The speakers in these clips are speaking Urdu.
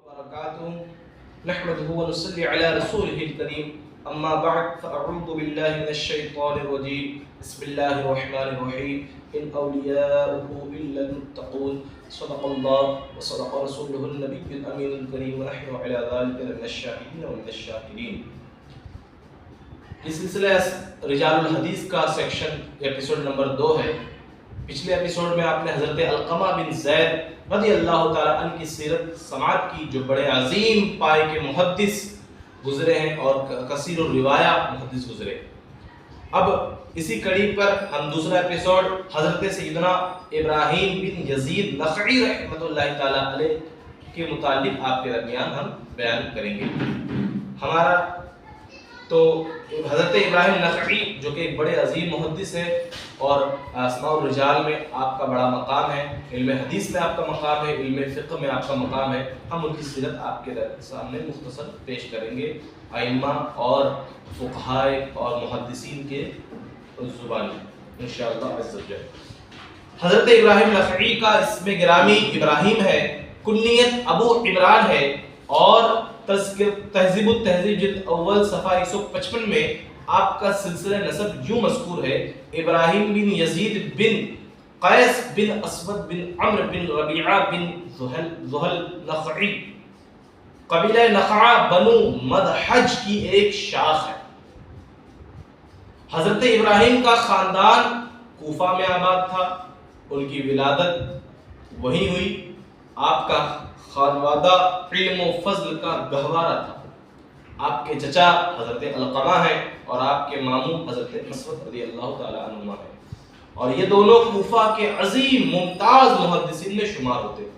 وبركاته نحمده ونصلي على رسوله الكريم أما بعد فأعوذ بالله من الشيطان الرجيم بسم الله الرحمن الرحيم إن أولياؤه إلا المتقون صدق الله وصدق رسوله النبي الأمين الكريم ونحن على ذلك من الشاهدين ومن الشاكرين. اس سلسلہ رجال الحدیث کا سیکشن ایپیسوڈ نمبر 2 ہے. پچھلے ایپیسوڈ میں آپ نے حضرت علقمہ بن زید رضی اللہ تعالیٰ عنہ کی سیرت سماعت کی، جو بڑے عظیم پائے کے محدث گزرے ہیں اور کثیر الروایہ محدث گزرے. اب اسی کڑی پر ہم دوسرا ایپیسوڈ حضرت سیدنا ابراہیم بن یزید نخعی رحمۃ اللہ تعالیٰ علیہ کے متعلق آپ کے درمیان ہم بیان کریں گے. ہمارا تو حضرت ابراہیم نخعی جو کہ ایک بڑے عظیم محدث ہے اور اسماء الرجال میں آپ کا بڑا مقام ہے، علم حدیث میں آپ کا مقام ہے، علم فقہ میں آپ کا مقام ہے. ہم ان کی سیرت آپ کے سامنے مختصر پیش کریں گے ائمہ اور فقہائے اور محدثین کے زبان میں انشاءاللہ عز و جل. حضرت ابراہیم نخعی کا اسم گرامی ابراہیم ہے، کنیت ابو عمران ہے اور تہذیب التہذیب جلد اول صفحہ 155 میں آپ کا سلسلہ نسب یوں مذکور ہے: ابراہیم بن یزید بن قیس بن اسود بن عمرو بن ربیعہ بن زحل نخعی، قبیلہ نخعہ بنو مدحج کی ایک شاخ ہے. حضرت ابراہیم کا خاندان کوفہ میں آباد تھا، ان کی ولادت وہیں ہوئی. آپ کا خانوادہ علم و فضل کا گہوارہ تھا. آپ کے چچا حضرت علقمہ ہیں اور آپ کے ماموں حضرت اسود رضی اللہ تعالی عنہما ہیں، اور یہ دونوں کوفہ کے عظیم ممتاز محدثین میں شمار ہوتے ہیں.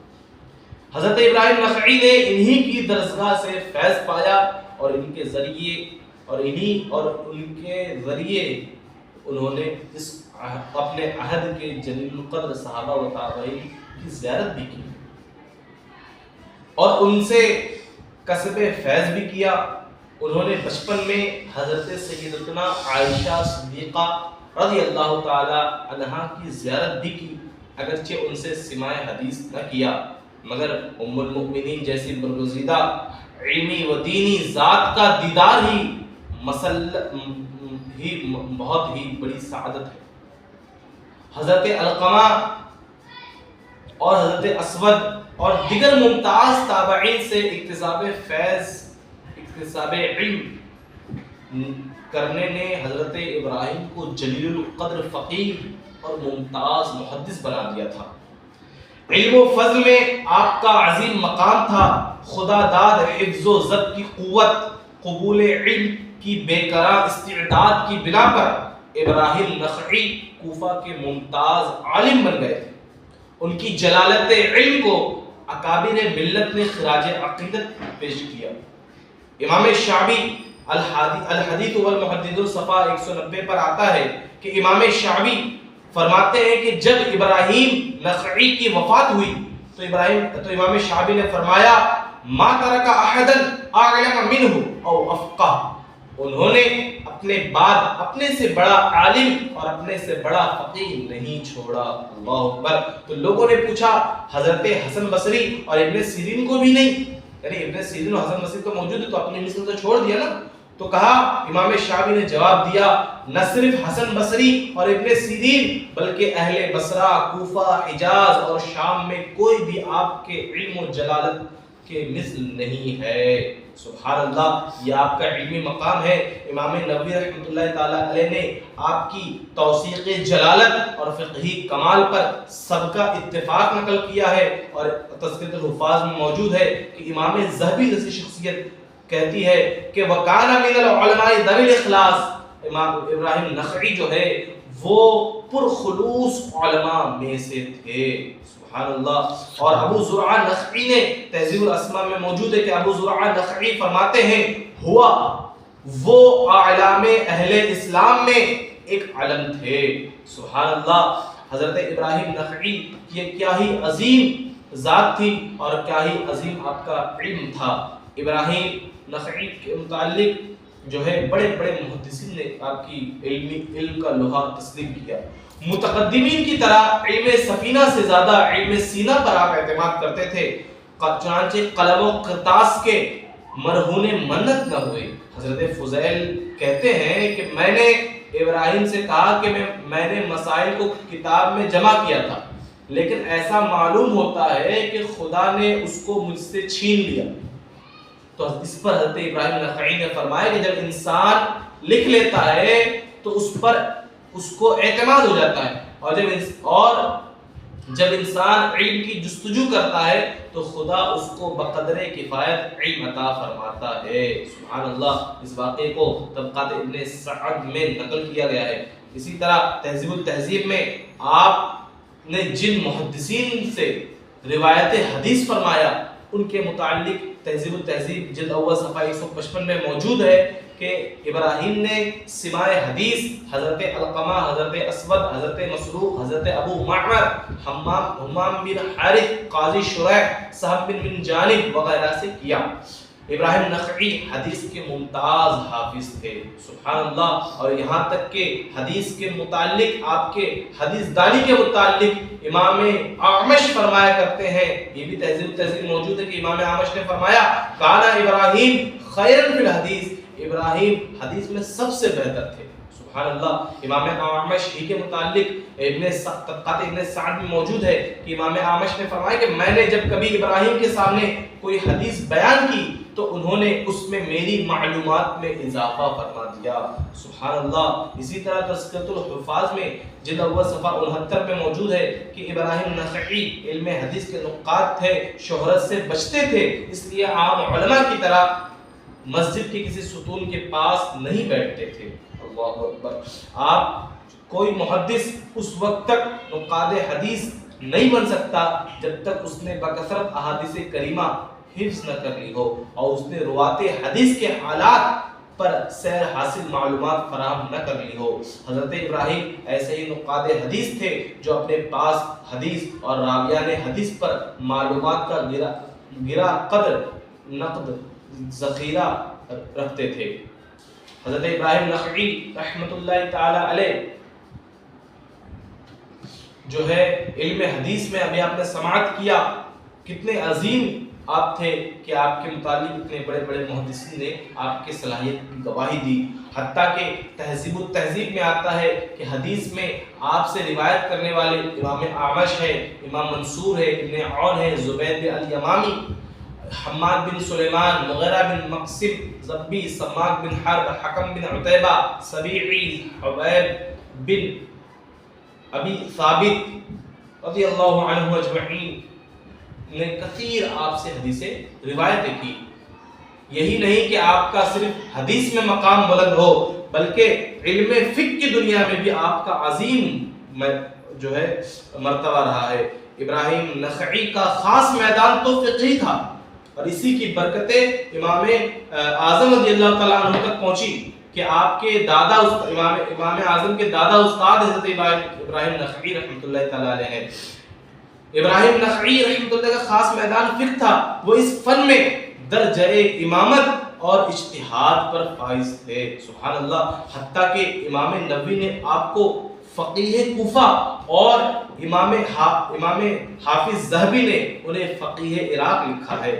حضرت ابراہیم نخعی نے انہی کی درسگاہ سے فیض پایا اور ان کے ذریعے انہوں نے اس اپنے عہد کے جلیل القدر صحابہ و تابعین کی زیارت بھی کی اور ان سے کسب فیض بھی کیا. انہوں نے بچپن میں حضرت سیدتنا عائشہ صدیقہ رضی اللہ تعالی عنہا کی زیارت بھی کی، اگرچہ ان سے سماع حدیث نہ کیا، مگر ام المؤمنین جیسی برگزیدہ علمی و دینی ذات کا دیدار ہی بہت ہی بڑی سعادت ہے. حضرت علقمہ اور حضرت اسود اور دیگر ممتاز تابعین سے اکتساب فیض، اکتساب علم کرنے نے حضرت ابراہیم کو جلیل القدر فقیہ اور ممتاز محدث بنا دیا تھا. علم و فضل میں آپ کا عظیم مقام تھا. خدا داد حفظ و ضبط کی قوت، قبول علم کی بے قرار استعداد کی بنا پر ابراہیم نخعی کوفہ کے ممتاز عالم بن گئے تھے. ان کی جلالت علم کو اکابر ملت نے خراج عقیدت پیش کیا. امام شعبی الحدیث والمحدثون صفحہ 190 پر آتا ہے کہ امام شعبی فرماتے ہیں کہ جب ابراہیم نخعی کی وفات ہوئی تو امام شعبی نے فرمایا: ما ترک احدا اعلم منہ او افقہ. انہوں نے اپنے بعد اپنے سے بڑا عالم اور اپنے سے بڑا فقیہ نہیں چھوڑا. اللہ اکبر. تو لوگوں نے پوچھا حضرت حسن بصری اور ابن سیرین کو بھی نہیں؟ یعنی ابن سیرین اور حسن بصری تو موجود ہے تو اپنی مثل تو چھوڑ دیا نا. تو کہا، امام شعبی نے جواب دیا: نہ صرف حسن بصری اور ابن سیرین بلکہ اہل بصرہ، کوفہ، حجاز اور شام میں کوئی بھی آپ کے علم و جلالت کے مثل نہیں ہے. سبحان اللہ. یہ آپ کا علمی مقام ہے. امام نووی رحمۃ اللہ تعالی علیہ نے آپ کی توثیق جلالت اور فقہی کمال پر سب کا اتفاق نقل کیا ہے، اور تذکرۃ الحفاظ میں موجود ہے کہ امام ذہبی جیسی شخصیت کہتی ہے کہ وَكَانَ مِنَ الْعُلَمَاءِ ذَوِي الْإِخْلَاصِ. امام ابراہیم نخعی جو ہے وہ پرخلوص علماء میں سے تھے. سبحان اللہ. اور ابو زرعہ نخعی نے تہذیب الاسماء میں موجود ہے کہ ابو زرعہ نخعی فرماتے ہیں: ہوا وہ اعلام اہل اسلام میں ایک علم تھے. سبحان اللہ. حضرت ابراہیم نخعی یہ کیا ہی عظیم ذات تھی اور کیا ہی عظیم آپ کا علم تھا. ابراہیم نخعی کے متعلق جو ہے بڑے بڑے محدثین نے آپ کی علم کا لوہا تسلیم کیا. متقدمین کی طرح علم سفینہ سے زیادہ علم سینہ پر آپ اعتماد کرتے تھے. چنانچہ قلم و قرطاس کے مرہون منت نہ ہوئے۔ حضرت فضیل کہتے ہیں کہ میں نے ابراہیم سے کہا کہ میں نے مسائل کو کتاب میں جمع کیا تھا، لیکن ایسا معلوم ہوتا ہے کہ خدا نے اس کو مجھ سے چھین لیا۔ تو اس پر حضرت ابراہیم نخعی نے فرمایا کہ جب انسان لکھ لیتا ہے تو اس پر اس کو اعتماد ہو جاتا ہے، اور جب انسان علم کی جستجو کرتا ہے تو خدا اس کو بقدر کفایت علم عطا فرماتا ہے۔ سبحان اللہ، اس واقعے کو طبقات ابن سعد میں نقل کیا گیا ہے۔ اسی طرح تہذیب التہذیب میں آپ نے جن محدثین سے روایت حدیث فرمایا ان کے متعلق تہذیب التہذیب جلد اول صفحہ 155 میں موجود ہے کہ ابراہیم نے سماع حدیث حضرت علقمہ، حضرت اسود، حضرت مسروق، حضرت ابو معمر، حمام بن حارث، قاضی شریح، صہب بن جانب وغیرہ سے کیا۔ ابراہیم نخعی حدیث کے ممتاز حافظ تھے، سبحان اللہ، اور یہاں تک کہ حدیث کے متعلق، آپ کے حدیث دانی کے متعلق امام اعمش فرمایا کرتے ہیں، یہ بھی تہذیب موجود ہے کہ امام اعمش نے فرمایا کانا ابراہیم خیرا فی الحدیث، ابراہیم حدیث میں سب سے بہتر تھے، سبحان اللہ۔ امام اعمش ہی کے متعلق طبقات ابن سعد میں موجود ہے کہ امام اعمش نے فرمایا کہ میں نے جب کبھی ابراہیم کے سامنے کوئی حدیث بیان کی تو انہوں نے اس میں میری معلومات میں اضافہ فرما دیا، سبحان اللہ۔ اسی طرح تذکرۃ الحفاظ میں جلد اول صفحہ 69 میں موجود ہے کہ ابراہیم نخعی علم حدیث کے نقاد تھے، شہرت سے بچتے تھے، اس لیے عام علماء کی طرح مسجد کے کسی ستون کے پاس نہیں بیٹھتے تھے۔ اللہ اکبر۔ آپ کوئی محدث اس وقت تک نقاد حدیث نہیں بن سکتا جب تک اس نے بکثرت احادیث کریمہ حفظ نہ کر لی ہو اور اس نے روات حدیث کے حالات پر سیر حاصل معلومات فراہم نہ کر لی ہو۔ حضرت ابراہیم ایسے ہی نقاد حدیث تھے جو اپنے پاس حدیث اور راویان حدیث پر معلومات کا گرا قدر نقد ذخیرہ رکھتے تھے۔ حضرت ابراہیم نخعی رحمۃ اللہ تعالی علیہ جو ہے علم حدیث میں ابھی آپ نے سماعت کیا، کتنے عظیم آپ تھے کہ آپ کے متعلق اتنے بڑے بڑے محدثین نے آپ کے صلاحیت کی گواہی دی۔ حتیٰ کہ تہذیب التہذیب میں آتا ہے کہ حدیث میں آپ سے روایت کرنے والے امام اعمش ہے، امام منصور ہے، ابن عون ہے، زبید بن الیمامی، حماد بن سلیمان، مغیرہ بن مقسم، زبی، سماک بن حرب، حکم بن عتیبہ، سبیعی، حبیب بن ابی ثابت رضی اللہ عنہ اجمعین نے کثیر آپ سے حدیثیں روایتیں کی۔ یہی نہیں کہ آپ کا صرف حدیث میں مقام بلند ہو بلکہ علم فقہ کی دنیا میں بھی آپ کا عظیم جو ہے مرتبہ رہا ہے۔ ابراہیم نخعی کا خاص میدان تو فقہی تھا اور اسی کی برکتیں امام اعظم رضی اللہ تعالیٰ عنہ تک پہنچی کہ آپ کے دادا امام اعظم کے دادا استاد حضرت ابراہیم نخعی رحمۃ اللہ تعالیٰ علیہ ہیں۔ ابراہیم نخعی رحمۃ اللہ کا خاص میدان فقہ تھا، وہ اس فن میں درجہ امامت اور اجتہاد پر فائز تھے، سبحان اللہ۔ حتیٰ کہ امام نووی نے آپ کو فقیہ کوفہ اور امام حافظ ذہبی نے انہیں فقیہ عراق لکھا ہے۔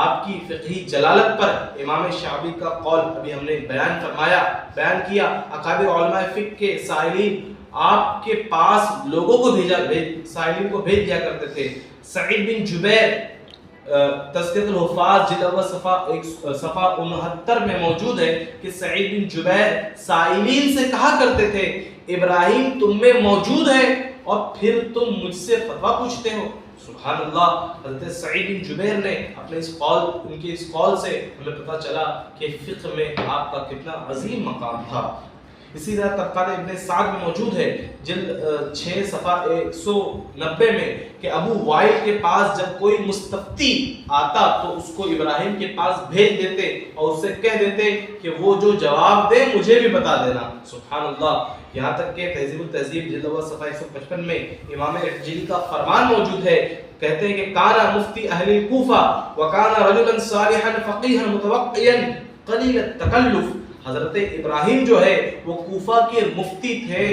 آپ کی فقہی جلالت پر امام شعبی کا قول ابھی ہم نے بیان کیا۔ اکابر علماء فقہ کے سائلین آپ کے پاس لوگوں کو سائلین کو بھیج دیا کرتے تھے۔ سعید بن جبیر تذکرۃ الحفاظ جلد اول صفحہ 69 میں موجود ہے کہ سعید بن جبیر سائلین سے کہا کرتے تھے ابراہیم تم میں موجود ہے اور پھر تم مجھ سے فتویٰ پوچھتے ہو، سبحان اللہ۔ حضرت سعید بن جبیر نے اپنے ان کے اس قول سے ہمیں پتہ چلا کہ فقہ میں آپ کا کتنا عظیم مقام تھا۔ اسی طرح طبقات ابن سعد میں موجود ہے جلد 6 صفحہ 190 میں کہ ابو وائل کے پاس جب کوئی مستفتی آتا تو اس کو ابراہیم کے پاس بھیج دیتے اور اسے کہہ دیتے کہ وہ جو جواب دے مجھے بھی بتا دینا، سبحان اللہ۔ یہاں تک کہ تہذیب التہذیب جلد اول صفحہ 155 میں امام ارجلی کا فرمان موجود ہے، کہتے ہیں کہ کانا مفتی اہل کوفہ وکانا رجلا صالحا فقیہا متوقعا قلیل التکلف حضرت ابراہیم جو ہے وہ کوفہ کے مفتی تھے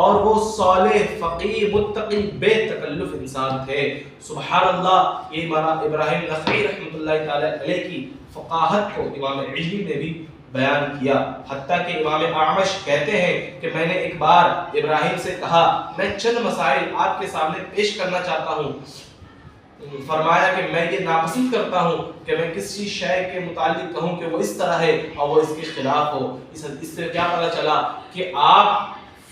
اور وہ صالح فقیر متقی بے تکلف انسان تھے. سبحان اللہ. یہ مولانا ابراہیم نخعی رحمۃ اللہ تعالی علیہ کی فقاہت کو امام عجلی نے بھی بیان کیا. حتیٰ کہ امام اعمش کہتے ہیں کہ میں نے ایک بار ابراہیم سے کہا میں چند مسائل آپ کے سامنے پیش کرنا چاہتا ہوں. فرمایا کہ میں یہ ناپسند کرتا ہوں کہ میں کسی شے کے متعلق کہوں کہ وہ اس طرح ہے اور وہ اس کے خلاف ہو. اس سے کیا پتہ چلا کہ آپ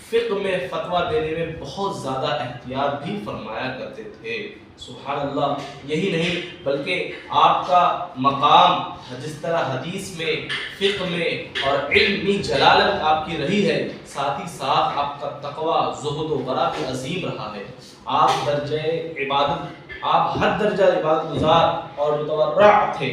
فقہ میں فتویٰ دینے میں بہت زیادہ احتیاط بھی فرمایا کرتے تھے. سبحان اللہ. یہی نہیں بلکہ آپ کا مقام جس طرح حدیث میں فقہ میں اور علمی جلالت آپ کی رہی ہے، ساتھ ہی ساتھ آپ کا تقوی زہد و ورع بھی عظیم رہا ہے. آپ آپ ہر درجہ عبادت گزار اور متورع تھے.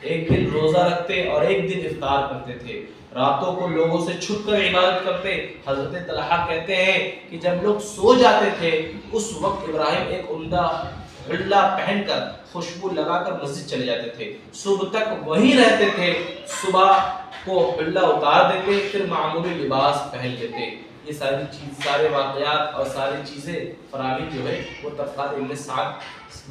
ایک دن روزہ رکھتے اور ایک دن افطار کرتے تھے. راتوں کو لوگوں سے چھپ کر عبادت کرتے. حضرت طلحہ کہتے ہیں کہ جب لوگ سو جاتے تھے اس وقت ابراہیم ایک عمدہ حلہ پہن کر خوشبو لگا کر مسجد چلے جاتے تھے. صبح تک وہیں رہتے تھے. صبح کو حلہ اتار دیتے پھر معمولی لباس پہن لیتے. یہ سارے واقعات اور ساری چیزیں فراہمی جو ہے وہ طبقات ابن سعد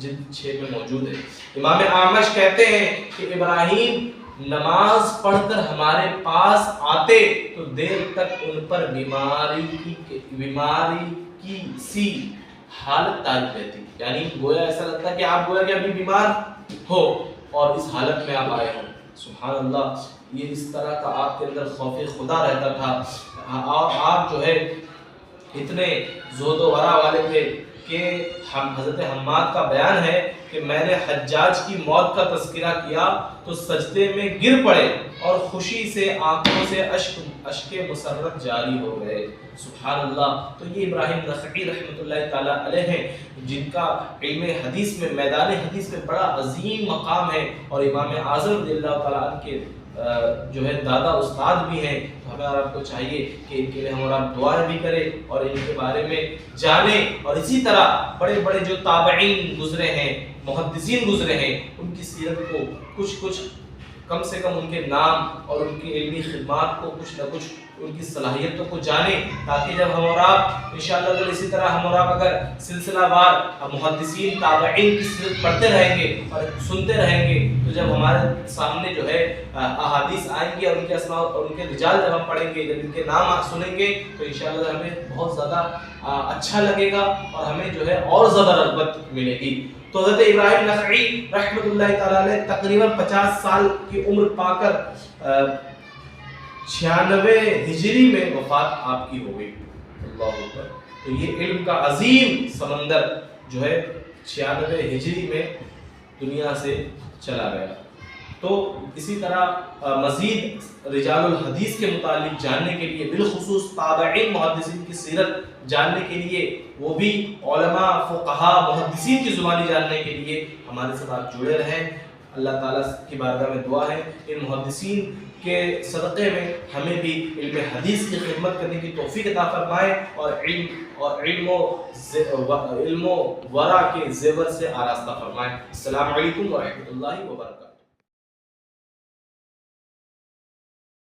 جلد 6 میں موجود ہے. امام اعمش کہتے ہیں کہ ابراہیم نماز پڑھ کر ہمارے پاس آتے تو دیر تک ان پر بیماری کی سی حالت تاری رہتی. یعنی گویا ایسا لگتا ہے کہ آپ گویا کہ ابھی بیمار ہو اور اس حالت میں آپ آئے ہو. سبحان اللہ. یہ اس طرح کا آپ کے اندر خوف خدا رہتا تھا. آپ جو ہے اتنے زہد و ورع والے تھے کہ حضرت حماد کا بیان ہے کہ میں نے حجاج کی موت کا تذکرہ کیا تو سجدے میں گر پڑے اور خوشی سے آنکھوں سے اشک مسرت جاری ہو گئے. سبحان اللہ. تو یہ ابراہیم نخعی رحمۃ اللہ تعالی علیہ ہیں جن کا علم حدیث میں میدان حدیث میں بڑا عظیم مقام ہے اور امام اعظم رضی اللہ تعالیٰ عنہ کے جو ہے دادا استاد بھی ہیں. تو ہمیں اور آپ کو چاہیے کہ ان کے لیے ہم اور آپ دعائیں بھی کریں اور ان کے بارے میں جانیں. اور اسی طرح بڑے بڑے جو تابعین گزرے ہیں، محدثین گزرے ہیں، ان کی سیرت کو کچھ کم سے کم ان کے نام اور ان کی علمی خدمات کو کچھ نہ کچھ ان کی صلاحیتوں کو جانیں، تاکہ جب ہم اور آپ انشاءاللہ اگر اسی طرح ہم اور آپ اگر سلسلہ وار محدثین تابعین کی سیرت پڑھتے رہیں گے اور سنتے رہیں گے تو جب ہمارے سامنے جو ہے احادیث آئیں گی اور ان کے اسماء اور ان کے رجال جب ہم پڑھیں گے، جب ان کے نام سنیں گے تو انشاءاللہ ہمیں بہت زیادہ اچھا لگے گا اور ہمیں جو ہے اور زیادہ رغبت ملے گی. تو حضرت ابراہیم نخعی رحمۃ اللہ تعالی علیہ تقریباً 50 سال کی عمر پا کر 96 ہجری میں وفات آپ کی ہو گئی. اللہ اکبر. تو یہ علم کا عظیم سمندر جو ہے 96 ہجری میں دنیا سے چلا گیا. تو اسی طرح مزید رجال الحدیث کے متعلق جاننے کے لیے، بالخصوص تابعین محدثین کی سیرت جاننے کے لیے، وہ بھی علماء فقہاء محدثین کی زبانی جاننے کے لیے ہمارے ساتھ آپ جڑے رہیں. اللہ تعالیٰ کی بارگاہ میں دعا ہے ان محدثین کے صدقے میں ہمیں بھی علم حدیث کی خدمت کرنے کی توفیق عطا فرمائے اور علم و ورع کے زیور سے آراستہ فرمائے. السلام علیکم ورحمۃ اللہ وبرکاتہ.